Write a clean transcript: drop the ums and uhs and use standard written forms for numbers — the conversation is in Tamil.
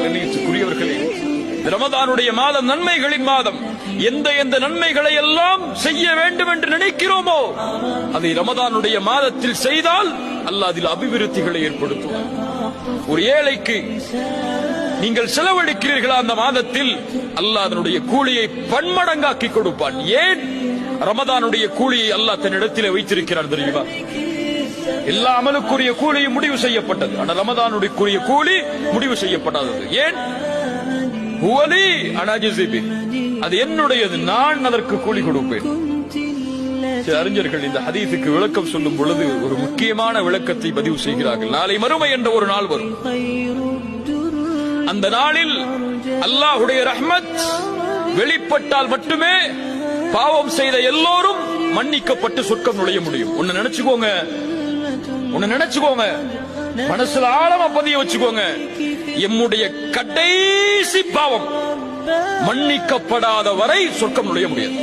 கண்ணியத்துக்குரியவர்களே, ரமதானுடைய மாதம் நன்மைகளின் மாதம். எந்த நன்மைகளை எல்லாம் செய்ய வேண்டும் என்று நினைக்கிறோமோ அதை ரமதானுடைய மாதத்தில் செய்தால் அல்லாஹ் அதில் அபிவிருத்திகளை ஏற்படுத்துவார். ஒரு ஏழைக்கு நீங்கள் செலவழிக்கிறீர்களா அந்த மாதத்தில், அல்லாஹ் அதனுடைய கூலியை பன்மடங்காக்கி கொடுப்பான். ஏன்? ரமதானுடைய கூலியை அல்லாஹ் தன்னிடத்தில் வைத்திருக்கிறார் தெரியுமா? எல்லா அமலுக்குரிய கூலியும் முடிவு செய்யப்பட்டது, ஆனால் ரமதானுடைய கூலி முடிவு செய்யப்படாதது. ஏன்? ஹுவலி அனாஜிபி, அது என்னுடையது, நான் அதற்கு கூலி கொடுப்பேன். சில அறிஞர்கள் இந்த ஹதீஸுக்கு விளக்கம் சொல்லும் பொழுது ஒரு முக்கியமான விளக்கத்தை பதிவு செய்கிறார்கள். நாளை மறுமை என்ற ஒரு நாள் வரும். அந்த நாளில் அல்லாஹ்வுடைய ரஹ்மத் வெளிப்பட்டால் மட்டுமே பாவம் செய்த எல்லோரும் மன்னிக்கப்பட்டு சொர்க்கம் நுழைய முடியும். ஒன்னு நினைச்சுக்கோங்க, மனசுல ஆழமா பதிய வச்சுக்கோங்க. எம்முடைய கடைசி பாவம் மன்னிக்கப்படாத வரை சொர்க்கம் நுழைய முடியாது.